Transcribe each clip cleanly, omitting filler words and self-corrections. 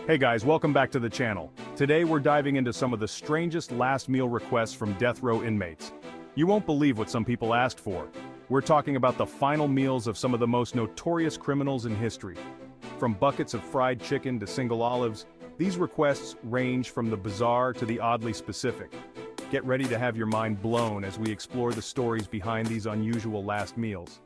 Hey guys, welcome back to the channel. Today we're diving into some of the strangest last meal requests from death row inmates. You won't believe what some people asked for. We're talking about the final meals of some of the most notorious criminals in history. From buckets of fried chicken to single olives, these requests range from the bizarre to the oddly specific. Get ready to have your mind blown as we explore the stories behind these unusual last meals.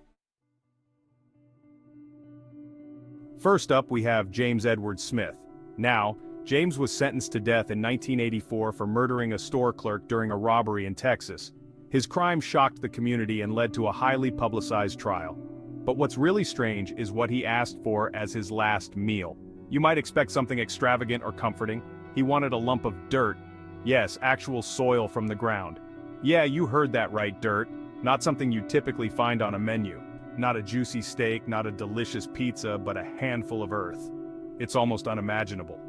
First up, we have James Edward Smith. Now, James was sentenced to death in 1984 for murdering a store clerk during a robbery in Texas. His crime shocked the community and led to a highly publicized trial. But what's really strange is what he asked for as his last meal. You might expect something extravagant or comforting. He wanted a lump of dirt. Yes, actual soil from the ground. Yeah, you heard that right, dirt. Not something you typically find on a menu. Not a juicy steak, not a delicious pizza, but a handful of earth. It's almost unimaginable.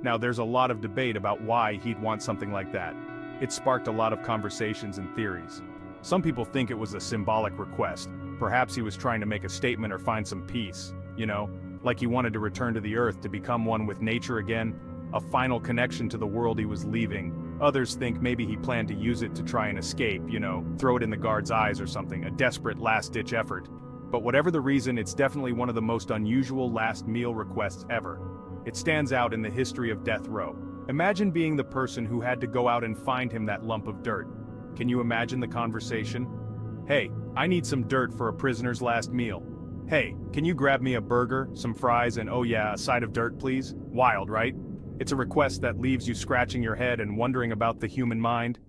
Now there's a lot of debate about why he'd want something like that. It sparked a lot of conversations and theories. Some people think it was a symbolic request. Perhaps he was trying to make a statement or find some peace. You know, like he wanted to return to the earth to become one with nature again, a final connection to the world he was leaving. Others think maybe he planned to use it to try and escape, throw it in the guard's eyes or something, a desperate last-ditch effort. But whatever the reason, it's definitely one of the most unusual last meal requests ever. It stands out in the history of death row. Imagine being the person who had to go out and find him that lump of dirt. Can you imagine the conversation? Hey, I need some dirt for a prisoner's last meal. Hey, can you grab me a burger, some fries, and oh yeah, a side of dirt please? Wild, right? It's a request that leaves you scratching your head and wondering about the human mind.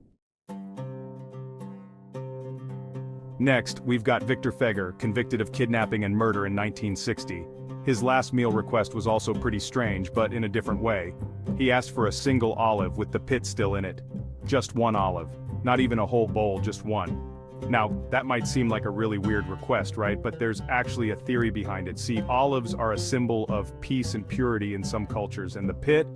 Next, we've got Victor Feguer, convicted of kidnapping and murder in 1960. His last meal request was also pretty strange, but in a different way. He asked for a single olive with the pit still in it. Just one olive. Not even a whole bowl, just one. Now, that might seem like a really weird request, right? But there's actually a theory behind it. See, olives are a symbol of peace and purity in some cultures, and the pit,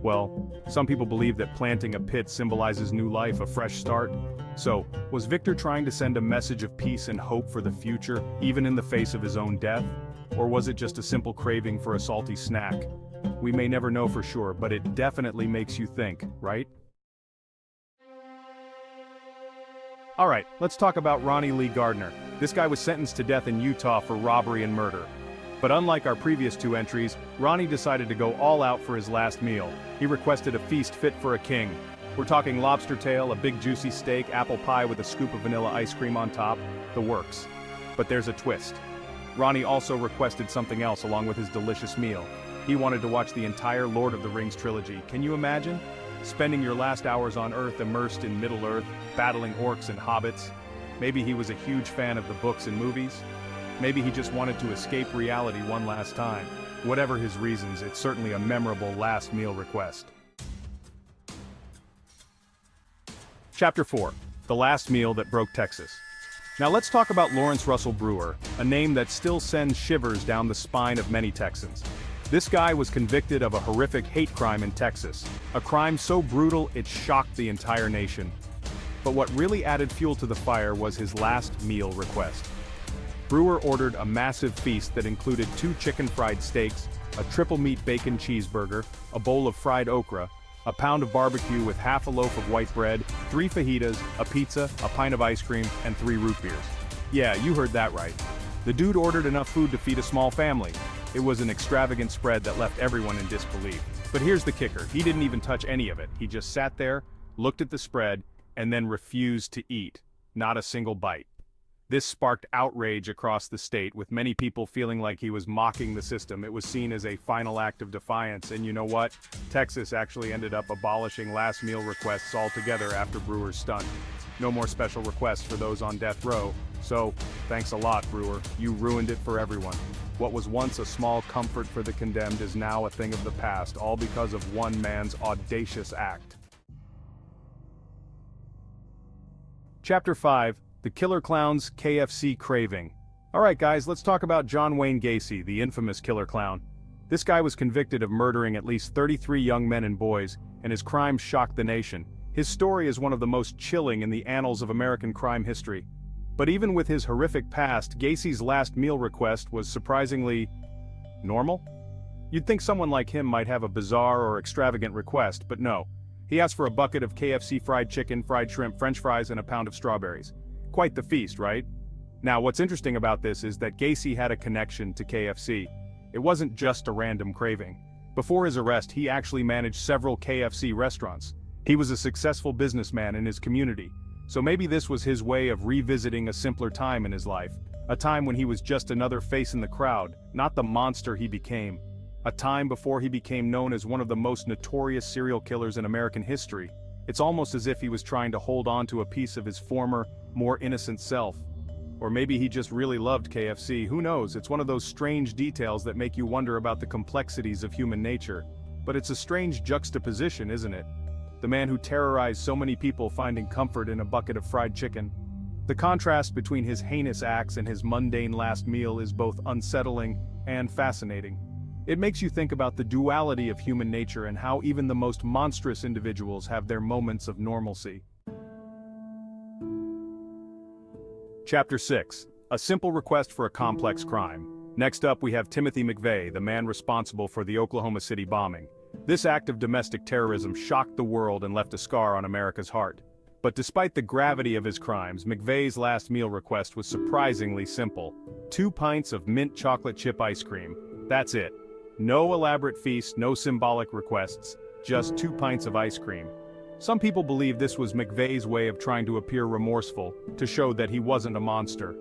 well, some people believe that planting a pit symbolizes new life, a fresh start. So, was Victor trying to send a message of peace and hope for the future, even in the face of his own death? Or was it just a simple craving for a salty snack? We may never know for sure, but it definitely makes you think, right? Alright, let's talk about Ronnie Lee Gardner. This guy was sentenced to death in Utah for robbery and murder. But unlike our previous two entries, Ronnie decided to go all out for his last meal. He requested a feast fit for a king. We're talking lobster tail, a big juicy steak, apple pie with a scoop of vanilla ice cream on top, the works. But there's a twist. Ronnie also requested something else along with his delicious meal. He wanted to watch the entire Lord of the Rings trilogy. Can you imagine? Spending your last hours on Earth immersed in Middle-earth, battling orcs and hobbits. Maybe he was a huge fan of the books and movies. Maybe he just wanted to escape reality one last time. Whatever his reasons, it's certainly a memorable last meal request. Chapter 4. The Last Meal That Broke Texas. Now let's talk about Lawrence Russell Brewer, a name that still sends shivers down the spine of many Texans. This guy was convicted of a horrific hate crime in Texas, a crime so brutal it shocked the entire nation. But what really added fuel to the fire was his last meal request. Brewer ordered a massive feast that included 2 chicken fried steaks, a triple meat bacon cheeseburger, a bowl of fried okra, a pound of barbecue with half a loaf of white bread, 3 fajitas, a pizza, a pint of ice cream, and 3 root beers. Yeah, you heard that right. The dude ordered enough food to feed a small family. It was an extravagant spread that left everyone in disbelief. But here's the kicker, he didn't even touch any of it. He just sat there, looked at the spread, and then refused to eat. Not a single bite. This sparked outrage across the state, with many people feeling like he was mocking the system. It was seen as a final act of defiance, and you know what? Texas actually ended up abolishing last meal requests altogether after Brewer's stunt. No more special requests for those on death row. So, thanks a lot, Brewer. You ruined it for everyone. What was once a small comfort for the condemned is now a thing of the past, all because of one man's audacious act. Chapter 5. The Killer Clown's KFC Craving. Alright guys, let's talk about John Wayne Gacy, the infamous killer clown. This guy was convicted of murdering at least 33 young men and boys, and his crimes shocked the nation. His story is one of the most chilling in the annals of American crime history. But even with his horrific past, Gacy's last meal request was surprisingly normal. You'd think someone like him might have a bizarre or extravagant request, but no. He asked for a bucket of KFC fried chicken, fried shrimp, French fries, and a pound of strawberries. Quite the feast, right? Now, what's interesting about this is that Gacy had a connection to KFC. It wasn't just a random craving. Before his arrest, he actually managed several KFC restaurants. He was a successful businessman in his community, so maybe this was his way of revisiting a simpler time in his life. A time when he was just another face in the crowd, not the monster he became. A time before he became known as one of the most notorious serial killers in American history. It's almost as if he was trying to hold on to a piece of his former, more innocent self. Or maybe he just really loved KFC, who knows? It's one of those strange details that make you wonder about the complexities of human nature. But it's a strange juxtaposition, isn't it? The man who terrorized so many people finding comfort in a bucket of fried chicken. The contrast between his heinous acts and his mundane last meal is both unsettling and fascinating. It makes you think about the duality of human nature and how even the most monstrous individuals have their moments of normalcy. Chapter 6. A simple request for a complex crime. Next up we have Timothy McVeigh, the man responsible for the Oklahoma City bombing. This act of domestic terrorism shocked the world and left a scar on America's heart. But despite the gravity of his crimes, McVeigh's last meal request was surprisingly simple. 2 pints of mint chocolate chip ice cream. That's it. No elaborate feast, no symbolic requests, just 2 pints of ice cream. Some people believe this was McVeigh's way of trying to appear remorseful, to show that he wasn't a monster.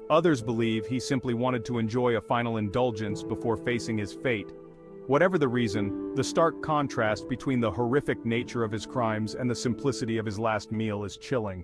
Others believe he simply wanted to enjoy a final indulgence before facing his fate. Whatever the reason, the stark contrast between the horrific nature of his crimes and the simplicity of his last meal is chilling.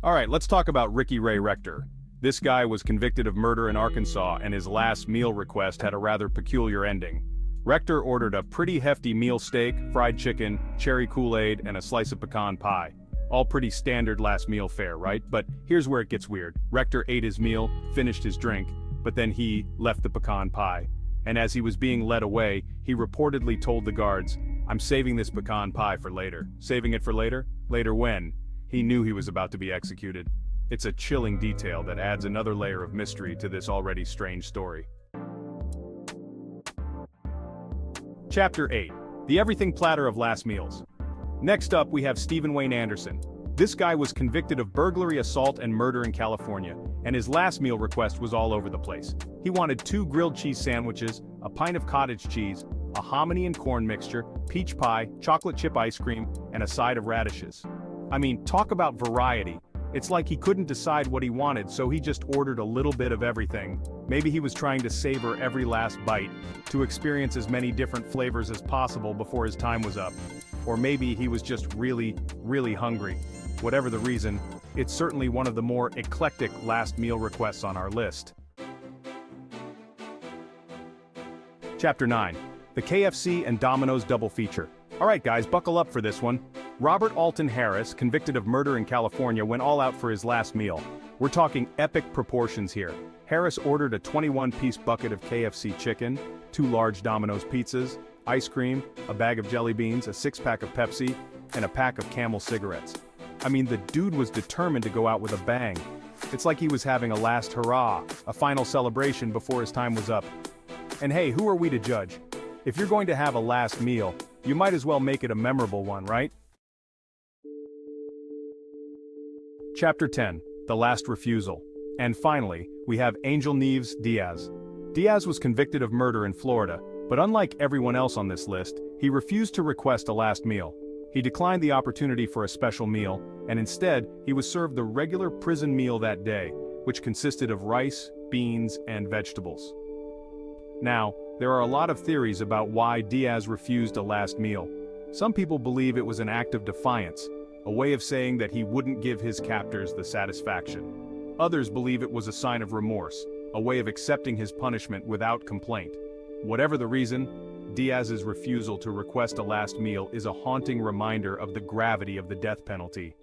Alright, let's talk about Ricky Ray Rector. This guy was convicted of murder in Arkansas, and his last meal request had a rather peculiar ending. Rector ordered a pretty hefty meal steak, fried chicken, cherry Kool-Aid, and a slice of pecan pie. All pretty standard last meal fare, right? But here's where it gets weird. Rector ate his meal, finished his drink, but then he left the pecan pie. And as he was being led away, he reportedly told the guards, "I'm saving this pecan pie for later." Saving it for later? Later when? He knew he was about to be executed. It's a chilling detail that adds another layer of mystery to this already strange story. Chapter 8. The Everything Platter of Last Meals. Next up we have Stephen Wayne Anderson. This guy was convicted of burglary, assault, and murder in California, and his last meal request was all over the place. He wanted 2 grilled cheese sandwiches, a pint of cottage cheese, a hominy and corn mixture, peach pie, chocolate chip ice cream, and a side of radishes. I mean, talk about variety. It's like he couldn't decide what he wanted, so he just ordered a little bit of everything. Maybe he was trying to savor every last bite, to experience as many different flavors as possible before his time was up. Or maybe he was just really, really hungry. Whatever the reason, it's certainly one of the more eclectic last meal requests on our list. Chapter 9. The KFC and Domino's Double Feature. Alright guys, buckle up for this one. Robert Alton Harris, convicted of murder in California, went all out for his last meal. We're talking epic proportions here. Harris ordered a 21-piece bucket of KFC chicken, 2 large Domino's pizzas, ice cream, a bag of jelly beans, a 6-pack of Pepsi, and a pack of Camel cigarettes. I mean, the dude was determined to go out with a bang. It's like he was having a last hurrah, a final celebration before his time was up. And hey, who are we to judge? If you're going to have a last meal, you might as well make it a memorable one, right? Chapter 10. The Last Refusal. And finally, we have Angel Nieves Diaz. Diaz was convicted of murder in Florida, but unlike everyone else on this list, he refused to request a last meal. He declined the opportunity for a special meal, and instead, he was served the regular prison meal that day, which consisted of rice, beans, and vegetables. Now, there are a lot of theories about why Diaz refused a last meal. Some people believe it was an act of defiance, a way of saying that he wouldn't give his captors the satisfaction. Others believe it was a sign of remorse, a way of accepting his punishment without complaint. Whatever the reason, Diaz's refusal to request a last meal is a haunting reminder of the gravity of the death penalty.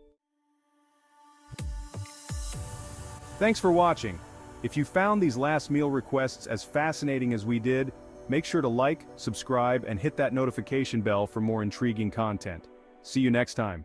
Thanks for watching. If you found these last meal requests as fascinating as we did, make sure to like, subscribe, and hit that notification bell for more intriguing content. See you next time.